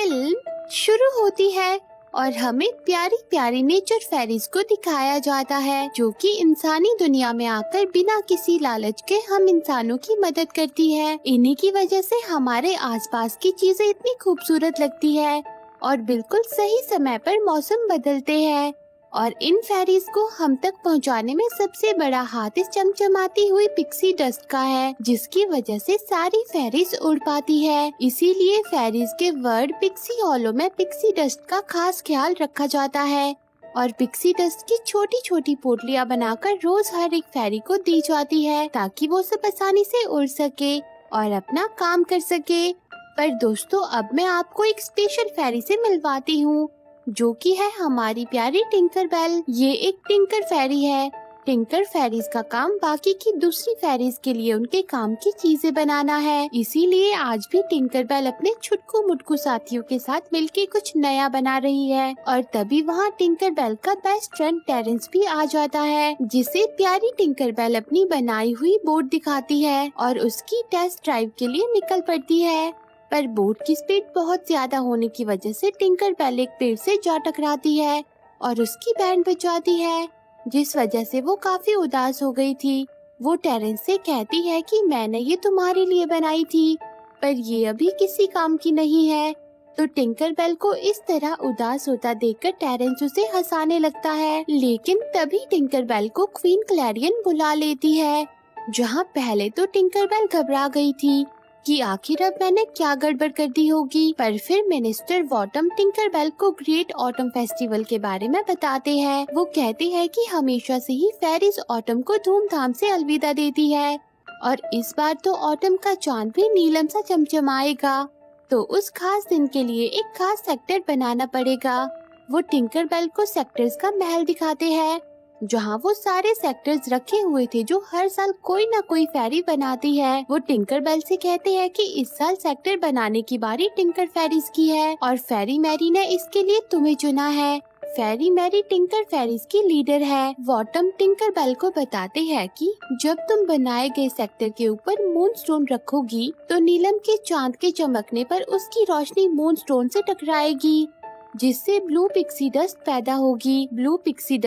Film शुरू होती है और हमें प्यारी प्यारी नेचर फेरीज को दिखाया जाता है जो कि इंसानी दुनिया में आकर बिना किसी लालच के हम इंसानों की मदद करती है। इन्हीं की वजह से हमारे आसपास की चीजें इतनी खूबसूरत लगती है और बिल्कुल सही समय पर मौसम बदलते हैं। और इन फेरीज को हम तक पहुंचाने में सबसे बड़ा हाथ इस चमचमाती हुई पिक्सी डस्ट का है, जिसकी वजह से सारी फेरीज उड़ पाती है। इसीलिए फेरीज के वर्ड पिक्सी हॉलो में पिक्सी डस्ट का खास ख्याल रखा जाता है और पिक्सी डस्ट की छोटी छोटी पोटलियां बनाकर रोज हर एक फेरी को दी जाती है ताकि वो सब आसानी से उड़ सके और अपना काम कर सके। पर दोस्तों, अब मैं आपको एक स्पेशल फेरी से मिलवाती हूँ जो कि है हमारी प्यारी टिंकर बेल। ये एक टिंकर फेरी है। टिंकर फेरीज का काम बाकी की दूसरी फेरीज के लिए उनके काम की चीजें बनाना है। इसीलिए आज भी टिंकर बेल अपने छुटकू मुटकू साथियों के साथ मिलके कुछ नया बना रही है और तभी वहाँ टिंकर बेल का बेस्ट फ्रेंड टेरेंस भी आ जाता है, जिसे प्यारी टिंकर बेल अपनी बनाई हुई बोट दिखाती है और उसकी टेस्ट ड्राइव के लिए निकल पड़ती है। पर बोट की स्पीड बहुत ज्यादा होने की वजह से टिंकर बेल एक पेड़ से जा टकराती है और उसकी बैंड बज जाती है, जिस वजह से वो काफी उदास हो गई थी। वो टेरेंस से कहती है कि मैंने ये तुम्हारे लिए बनाई थी पर ये अभी किसी काम की नहीं है। तो टिंकर बेल को इस तरह उदास होता देखकर टेरेंस उसे हंसाने लगता है, लेकिन तभी टिंकर बेल को क्वीन क्लैरियन बुला लेती है। जहाँ पहले तो टिंकर बेल घबरा गई थी कि आखिर अब मैंने क्या गड़बड़ कर दी होगी, पर फिर मिनिस्टर वॉटम टिंकर बेल को ग्रेट ऑटम फेस्टिवल के बारे में बताते हैं। वो कहते हैं कि हमेशा से ही फेरीज ऑटम को धूमधाम से अलविदा देती है और इस बार तो ऑटम का चांद भी नीलम सा चमचमाएगा, तो उस खास दिन के लिए एक खास सेक्टर बनाना पड़ेगा। वो टिंकर बेल को सेक्टर्स का महल दिखाते हैं जहाँ वो सारे सेक्टर्स रखे हुए थे जो हर साल कोई ना कोई फेरी बनाती है। वो टिंकर बेल से कहते हैं कि इस साल सेक्टर बनाने की बारी टिंकर फेरीज की है और फेरी मैरी ने इसके लिए तुम्हें चुना है। फेरी मैरी टिंकर फेरीज की लीडर है। वॉटम टिंकर बेल को बताते हैं कि जब तुम बनाए गए सेक्टर के ऊपर मून स्टोन रखोगी तो नीलम के चांद के चमकने पर उसकी रोशनी मून स्टोन से टकराएगी, जिससे ब्लू पिक्सी डस्ट पैदा होगी। ब्लू पिक्सी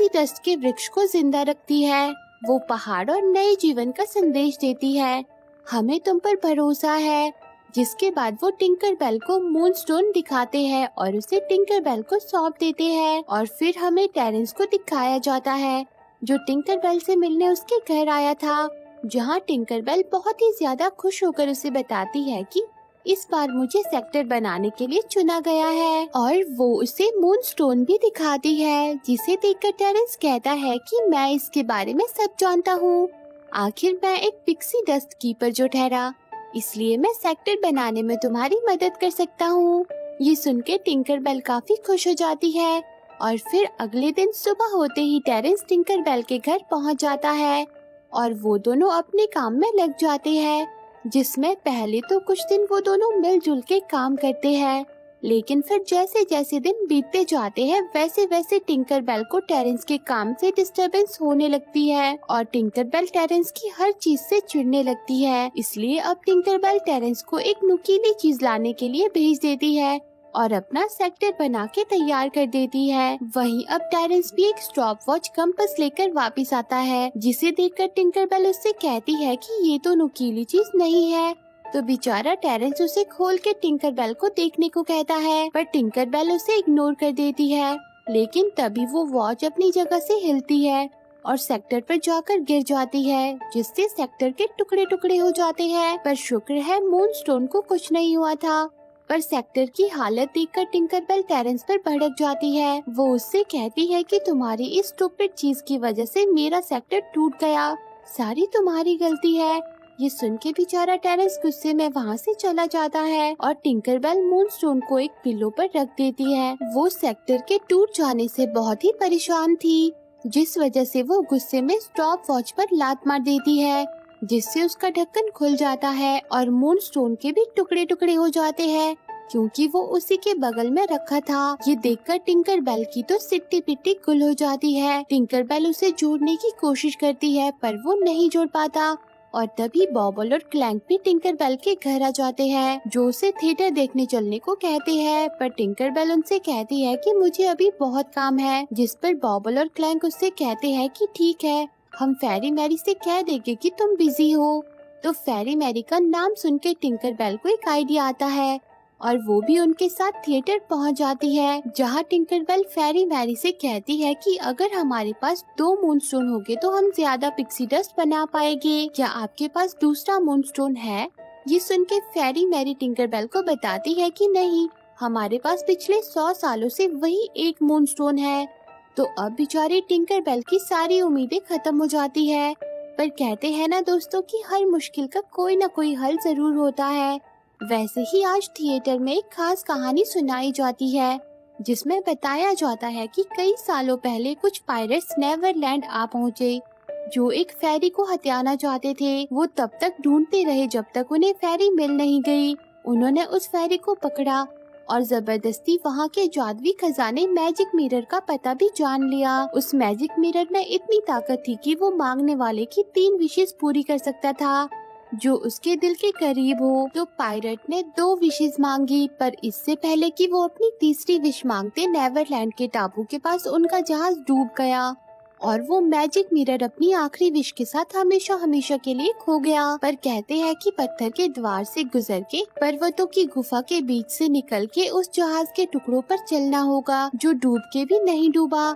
डस्ट के वृक्ष को जिंदा रखती है। वो पहाड़ और नए जीवन का संदेश देती है। हमें तुम पर भरोसा है। जिसके बाद वो टिंकर बेल को मून स्टोन दिखाते हैं और उसे टिंकर बेल को सौंप देते हैं और फिर हमें टेरेंस को दिखाया जाता है जो टिंकर बेल से मिलने उसके घर आया था, जहाँ टिंकर बेल बहुत ही ज्यादा खुश होकर उसे बताती है कि इस बार मुझे सेक्टर बनाने के लिए चुना गया है और वो उसे मून स्टोन भी दिखाती है, जिसे देखकर टेरेंस कहता है कि मैं इसके बारे में सब जानता हूँ। आखिर मैं एक पिक्सी डस्ट कीपर जो ठहरा, इसलिए मैं सेक्टर बनाने में तुम्हारी मदद कर सकता हूँ। ये सुन के टिंकर बेल काफी खुश हो जाती है और फिर अगले दिन सुबह होते ही टेरेंस टिंकर बेल के घर पहुँच जाता है और वो दोनों अपने काम में लग जाते हैं, जिसमें पहले तो कुछ दिन वो दोनों मिलजुल के काम करते हैं, लेकिन फिर जैसे जैसे दिन बीतते जाते हैं वैसे वैसे टिंकर बेल को टेरेंस के काम से डिस्टरबेंस होने लगती है और टिंकर बेल टेरेंस की हर चीज से चिढ़ने लगती है। इसलिए अब टिंकर बेल टेरेंस को एक नुकीली चीज लाने के लिए भेज देती है और अपना सेक्टर बना के तैयार कर देती है। वहीं अब टेरेंस भी एक स्टॉप वॉच कंपास लेकर वापस आता है, जिसे देखकर टिंकर बेल उससे कहती है कि ये तो नुकीली चीज नहीं है। तो बेचारा टेरेंस उसे खोल के टिंकर बेल को देखने को कहता है, पर टिंकर बेल उसे इग्नोर कर देती है। लेकिन तभी वो वॉच अपनी जगह से हिलती है और सेक्टर पर जाकर गिर जाती है, जिससे सेक्टर के टुकड़े टुकड़े हो जाते हैं। पर शुक्र है मून स्टोन को कुछ नहीं हुआ था। पर सेक्टर की हालत देखकर टिंकर बेल टेरेंस पर भड़क जाती है। वो उससे कहती है कि तुम्हारी इस स्टूपिड चीज की वजह से मेरा सेक्टर टूट गया, सारी तुम्हारी गलती है। ये सुन के बेचारा टेरेंस गुस्से में वहाँ से चला जाता है और टिंकर बेल मून स्टोन को एक पिलो पर रख देती है। वो सेक्टर के टूट जाने से बहुत ही परेशान थी, जिस वजह से वो गुस्से में स्टॉप वॉच पर लात मार देती है, जिससे उसका ढक्कन खुल जाता है और मून स्टोन के भी टुकड़े टुकड़े हो जाते हैं, क्योंकि वो उसी के बगल में रखा था। ये देखकर टिंकर बेल की तो सिट्टी पिट्टी गुल हो जाती है। टिंकर बेल उसे जोड़ने की कोशिश करती है पर वो नहीं जोड़ पाता और तभी बॉबल और क्लैंक भी टिंकर बेल के घर आ जाते हैं, जो उसे थिएटर देखने चलने को कहते हैं। पर टिंकर बेल उनसे कहती है कि मुझे अभी बहुत काम है, जिस पर बॉबल और क्लैंक उससे कहते हैं कि ठीक है, हम फेरी मैरी से कह देंगे कि तुम बिजी हो। तो फेरी मैरी का नाम सुन के टिंकर बेल को एक आइडिया आता है और वो भी उनके साथ थिएटर पहुंच जाती है, जहां टिंकर बेल फेरी मैरी से कहती है कि अगर हमारे पास 2 मूनस्टोन होंगे तो हम ज्यादा पिक्सी डस्ट बना पाएंगे। क्या आपके पास दूसरा मूनस्टोन है? ये सुन के फेरी मैरी टिंकर बेल को बताती है कि नहीं, हमारे पास पिछले 100 सालों से वही एक मूनस्टोन है। तो अब बेचारी टिंकर बेल की सारी उम्मीदें खत्म हो जाती है। पर कहते हैं ना दोस्तों कि हर मुश्किल का कोई ना कोई हल जरूर होता है। वैसे ही आज थिएटर में एक खास कहानी सुनाई जाती है, जिसमें बताया जाता है कि कई सालों पहले कुछ पायरेट्स नेवरलैंड आ पहुँचे, जो एक फेरी को हथियाना चाहते थे। वो तब तक ढूंढते रहे जब तक उन्हें फेरी मिल नहीं गई। उन्होंने उस फेरी को पकड़ा और जबरदस्ती वहाँ के जादुई खजाने मैजिक मिरर का पता भी जान लिया। उस मैजिक मिरर में इतनी ताकत थी कि वो मांगने वाले की 3 विशेष पूरी कर सकता था, जो उसके दिल के करीब हो। तो पायरेट ने 2 विशेष मांगी, पर इससे पहले कि वो अपनी तीसरी विश मांगते, नेवरलैंड के टापू के पास उनका जहाज डूब गया और वो मैजिक मिरर अपनी आखिरी विश के साथ हमेशा हमेशा के लिए खो गया। पर कहते हैं कि पत्थर के द्वार से गुजर के पर्वतों की गुफा के बीच से निकल के उस जहाज के टुकड़ों पर चलना होगा, जो डूब के भी नहीं डूबा।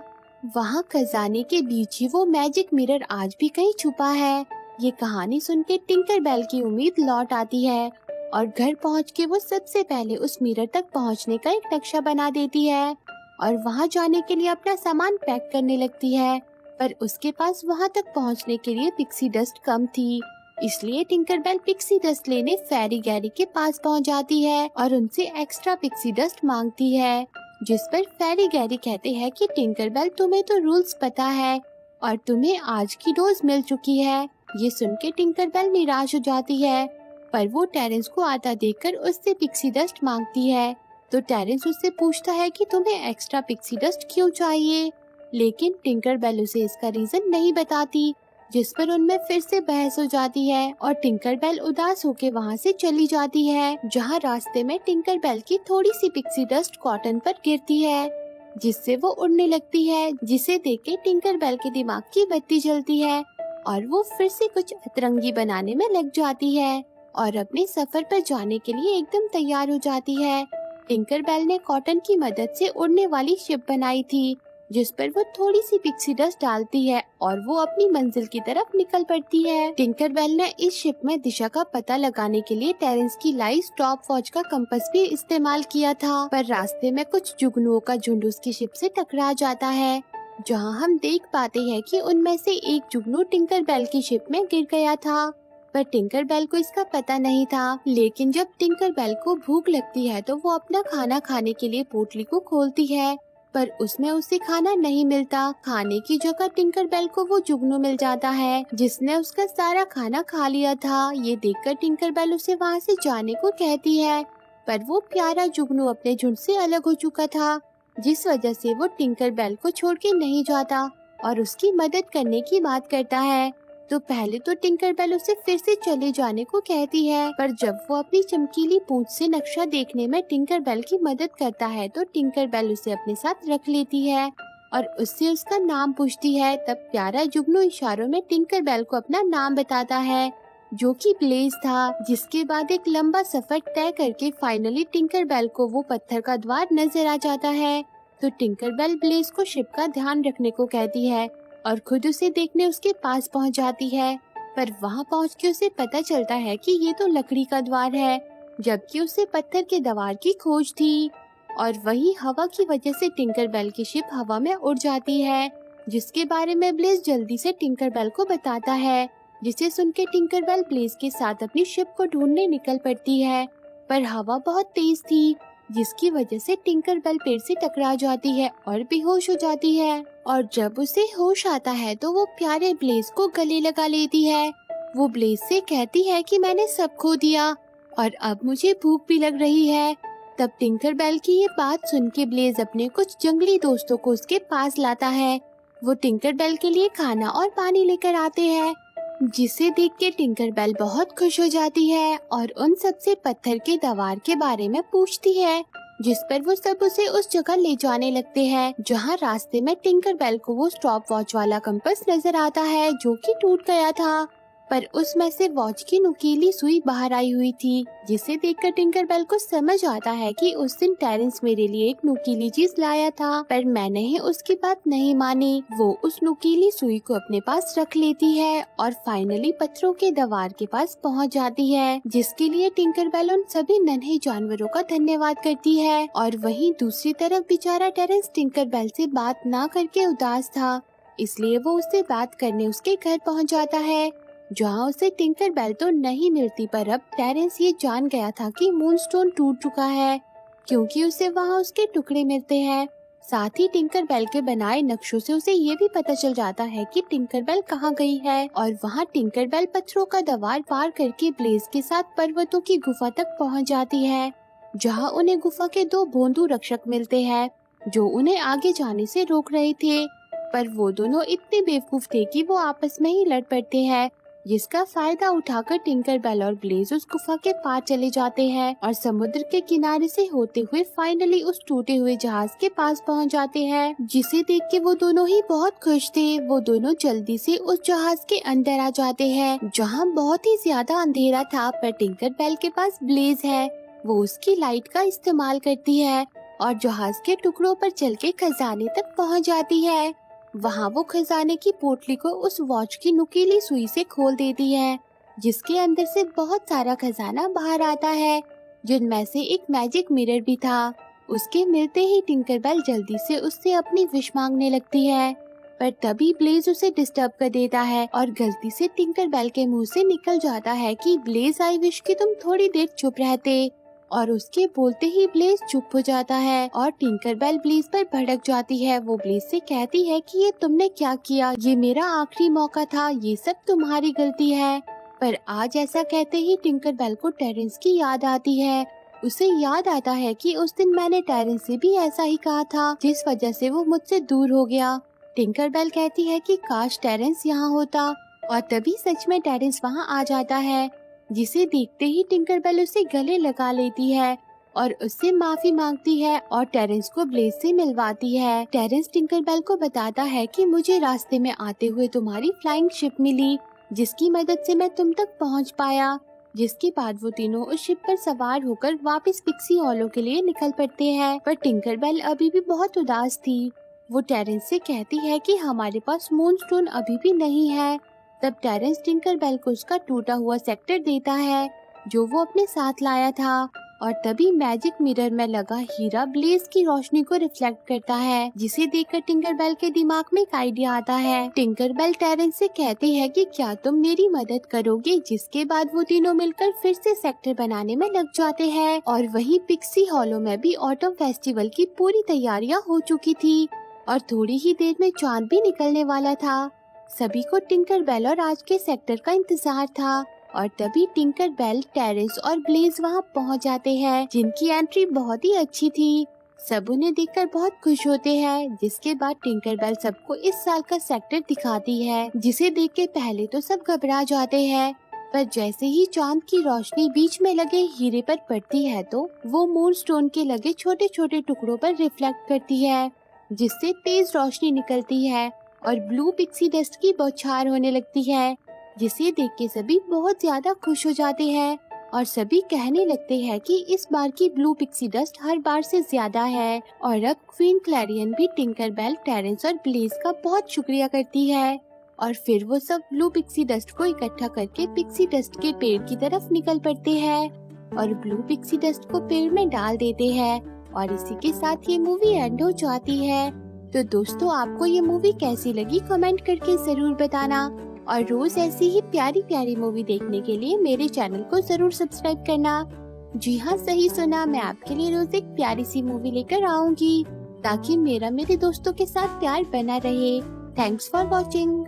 वहाँ खजाने के बीच ही वो मैजिक मिरर आज भी कहीं छुपा है। ये कहानी सुन के टिंकर बेल की उम्मीद लौट आती है और घर पहुँच के वो सबसे पहले उस मिरर तक पहुँचने का एक नक्शा बना देती है और वहाँ जाने के लिए अपना सामान पैक करने लगती है। पर उसके पास वहाँ तक पहुँचने के लिए पिक्सी डस्ट कम थी, इसलिए टिंकर बेल पिक्सी डस्ट लेने फेरी गैरी के पास पहुँच जाती है और उनसे एक्स्ट्रा पिक्सी डस्ट मांगती है। जिस पर फेरी गैरी कहते हैं कि टिंकर बेल, तुम्हें तो रूल्स पता है और तुम्हें आज की डोज मिल चुकी है। ये सुन के टिंकर बेल निराश हो जाती है, पर वो टेरेंस को आता देखकर उससे पिक्सी डस्ट मांगती है। तो टेरेंस उससे पूछता है कि तुम्हें एक्स्ट्रा पिक्सी डस्ट क्यों चाहिए, लेकिन टिंकर बेल उसे इसका रीजन नहीं बताती, जिस पर उनमें फिर से बहस हो जाती है और टिंकर बेल उदास होकर वहाँ से चली जाती है। जहाँ रास्ते में टिंकर बेल की थोड़ी सी पिक्सी डस्ट कॉटन पर गिरती है, जिससे वो उड़ने लगती है, जिसे देख के टिंकर बेल के दिमाग की बत्ती जलती है और वो फिर से कुछ अतरंगी बनाने में लग जाती है और अपने सफर पर जाने के लिए एकदम तैयार हो जाती है। टिंकर बेल ने कॉटन की मदद से उड़ने वाली शिप बनाई थी, जिस पर वो थोड़ी सी पिक्सी डस्ट डालती है और वो अपनी मंजिल की तरफ निकल पड़ती है। टिंकर बेल ने इस शिप में दिशा का पता लगाने के लिए टेरेंस की लाई स्टॉप वॉच का कंपास भी इस्तेमाल किया था, पर रास्ते में कुछ जुगनुओं का झुंड उसकी शिप से टकरा जाता है, जहां हम देख पाते हैं कि उनमें से एक जुगनू टिंकर बेल की शिप में गिर गया था। पर टिंकर बेल को इसका पता नहीं था। लेकिन जब टिंकर बेल को भूख लगती है तो वो अपना खाना खाने के लिए पोटली को खोलती है, पर उसमें उसे खाना नहीं मिलता। खाने की जगह टिंकर बेल को वो जुगनू मिल जाता है, जिसने उसका सारा खाना खा लिया था। ये देखकर टिंकर बेल उसे वहाँ से जाने को कहती है, पर वो प्यारा जुगनू अपने झुंड से अलग हो चुका था, जिस वजह से वो टिंकर बेल को छोड़ के नहीं जाता और उसकी मदद करने की बात करता है। तो पहले तो टिंकर बेल उसे फिर से चले जाने को कहती है, पर जब वो अपनी चमकीली पूंछ से नक्शा देखने में टिंकर बेल की मदद करता है तो टिंकर बेल उसे अपने साथ रख लेती है और उससे उसका नाम पूछती है। तब प्यारा जुगनू इशारों में टिंकर बेल को अपना नाम बताता है, जो कि ब्लेज था। जिसके बाद एक लंबा सफर तय करके फाइनली टिंकर बेल को वो पत्थर का द्वार नजर आ जाता है। तो टिंकर बेल ब्लेज को शिप का ध्यान रखने को कहती है और खुद उसे देखने उसके पास पहुंच जाती है, पर वहां पहुंच के उसे पता चलता है कि ये तो लकड़ी का द्वार है, जबकि उसे पत्थर के द्वार की खोज थी। और वही हवा की वजह से टिंकर बेल की शिप हवा में उड़ जाती है, जिसके बारे में ब्लेज जल्दी से टिंकर बेल को बताता है, जिसे सुन के टिंकर बेल ब्लेज के साथ अपनी शिप को ढूंढने निकल पड़ती है। पर हवा बहुत तेज थी, जिसकी वजह से टिंकर बेल पेड़ से टकरा जाती है और बेहोश हो जाती है। और जब उसे होश आता है तो वो प्यारे ब्लेज को गले लगा लेती है। वो ब्लेज से कहती है कि मैंने सब खो दिया और अब मुझे भूख भी लग रही है। तब टिंकर बेल की ये बात सुन के ब्लेज अपने कुछ जंगली दोस्तों को उसके पास लाता है। वो टिंकर बेल के लिए खाना और पानी लेकर आते हैं जिसे देख के टिंकरबेल बहुत खुश हो जाती है और उन सबसे पत्थर के दीवार के बारे में पूछती है, जिस पर वो सब उसे उस जगह ले जाने लगते हैं जहाँ रास्ते में टिंकरबेल को वो स्टॉप वॉच वाला कंपास नजर आता है जो कि टूट गया था। पर उसमें से वॉच की नुकीली सुई बाहर आई हुई थी, जिसे देखकर टिंकरबेल को समझ आता है कि उस दिन टेरेंस मेरे लिए एक नुकीली चीज लाया था, पर मैंने ही उसकी बात नहीं मानी। वो उस नुकीली सुई को अपने पास रख लेती है और फाइनली पत्थरों के दीवार के पास पहुंच जाती है, जिसके लिए टिंकरबेल उन सभी नन्हे जानवरों का धन्यवाद करती है। और वहीं दूसरी तरफ बेचारा टेरेंस टिंकरबेल से बात ना करके उदास था, इसलिए वो उससे बात करने उसके घर पहुँच जाता है, जहाँ उसे टिंकरबेल तो नहीं मिलती। पर अब टेरेंस ये जान गया था कि मूनस्टोन टूट चुका है, क्योंकि उसे वहाँ उसके टुकड़े मिलते हैं। साथ ही टिंकरबेल के बनाए नक्शों से उसे ये भी पता चल जाता है कि टिंकरबेल कहाँ गई है। और वहाँ टिंकरबेल पत्थरों का दीवार पार करके ब्लेज के साथ पर्वतों की गुफा तक पहुँच जाती है, जहाँ उन्हें गुफा के 2 भोंदू रक्षक मिलते हैं जो उन्हें आगे जाने से रोक रहे थे। पर वो दोनों इतने बेवकूफ थे कि वो आपस में ही लड़ पड़ते हैं, जिसका फायदा उठाकर टिंकरबेल और ब्लेज उस गुफा के पार चले जाते हैं और समुद्र के किनारे से होते हुए फाइनली उस टूटे हुए जहाज के पास पहुंच जाते हैं, जिसे देख के वो दोनों ही बहुत खुश थे। वो दोनों जल्दी से उस जहाज के अंदर आ जाते हैं, जहां बहुत ही ज्यादा अंधेरा था, पर टिंकरबेल के पास ब्लेज है। वो उसकी लाइट का इस्तेमाल करती है और जहाज के टुकड़ों पर चल के खजाने तक पहुँच जाती है। वहाँ वो खजाने की पोटली को उस वॉच की नुकीली सुई से खोल देती है, जिसके अंदर से बहुत सारा खजाना बाहर आता है, जिनमें से एक मैजिक मिरर भी था। उसके मिलते ही टिंकरबेल जल्दी से उससे अपनी विश मांगने लगती है, पर तभी ब्लेज उसे डिस्टर्ब कर देता है और गलती से टिंकरबेल के मुंह से निकल जाता है कि ब्लेज आई विश कि तुम थोड़ी देर चुप रहते। और उसके बोलते ही ब्लेज चुप हो जाता है और टिंकरबेल ब्लेज पर भड़क जाती है। वो ब्लेज से कहती है कि ये तुमने क्या किया, ये मेरा आखिरी मौका था, ये सब तुम्हारी गलती है। पर आज ऐसा कहते ही टिंकरबेल को टेरेंस की याद आती है। उसे याद आता है कि उस दिन मैंने टेरेंस से भी ऐसा ही कहा था, जिस वजह से वो मुझसे दूर हो गया। टिंकरबेल कहती है कि काश टेरेंस यहाँ होता, और तभी सच में टेरेंस वहाँ आ जाता है, जिसे देखते ही टिंकरबेल उसे गले लगा लेती है और उससे माफी मांगती है और टेरेंस को ब्लेज से मिलवाती है। टेरेंस टिंकरबेल को बताता है कि मुझे रास्ते में आते हुए तुम्हारी फ्लाइंग शिप मिली, जिसकी मदद से मैं तुम तक पहुंच पाया। जिसके बाद वो तीनों उस शिप पर सवार होकर वापस पिक्सी हॉलो के लिए निकल पड़ते हैं। पर टिंकरबेल अभी भी बहुत उदास थी। वो टेरेंस से कहती है कि हमारे पास मूनस्टोन अभी भी नहीं है। तब टेरेंस टिंकरबेल को उसका टूटा हुआ सेक्टर देता है जो वो अपने साथ लाया था, और तभी मैजिक मिरर में लगा हीरा ब्लेज की रोशनी को रिफ्लेक्ट करता है, जिसे देखकर टिंकरबेल के दिमाग में एक आइडिया आता है। टिंकरबेल टेरेंस से कहती है कि क्या तुम मेरी मदद करोगे, जिसके बाद वो तीनों मिलकर फिर से सेक्टर बनाने में लग जाते हैं। और वहीं पिक्सी हॉलो में भी ऑटम फेस्टिवल की पूरी तैयारियां हो चुकी थी और थोड़ी ही देर में चांद भी निकलने वाला था। सभी को टिंकरबेल और आज के सेक्टर का इंतजार था और तभी टिंकरबेल, टेरेंस और ब्लेज वहां पहुंच जाते हैं, जिनकी एंट्री बहुत ही अच्छी थी। सब उन्हें देखकर बहुत खुश होते हैं, जिसके बाद टिंकरबेल सबको इस साल का सेक्टर दिखाती है, जिसे देख के पहले तो सब घबरा जाते हैं, पर जैसे ही चांद की रोशनी बीच में लगे हीरे पर पड़ती है तो वो मूनस्टोन के लगे छोटे छोटे टुकड़ों पर रिफ्लेक्ट करती है, जिससे तेज रोशनी निकलती है और ब्लू पिक्सी डस्ट की बौछार होने लगती है, जिसे देख के सभी बहुत ज्यादा खुश हो जाते हैं और सभी कहने लगते हैं कि इस बार की ब्लू पिक्सी डस्ट हर बार से ज्यादा है। और अब क्वीन क्लैरियन भी टिंकरबेल, टेरेंस और ब्लेज का बहुत शुक्रिया करती है और फिर वो सब ब्लू पिक्सी डस्ट को इकट्ठा करके पिक्सी डस्ट के पेड़ की तरफ निकल पड़ते हैं और ब्लू पिक्सी डस्ट को पेड़ में डाल देते हैं। और इसी के साथ ये मूवी एंड हो जाती है। तो दोस्तों, आपको ये मूवी कैसी लगी कमेंट करके जरूर बताना और रोज ऐसी ही प्यारी प्यारी मूवी देखने के लिए मेरे चैनल को जरूर सब्सक्राइब करना। जी हाँ, सही सुना, मैं आपके लिए रोज एक प्यारी सी मूवी लेकर आऊंगी ताकि मेरा मेरे दोस्तों के साथ प्यार बना रहे। Thanks for watching.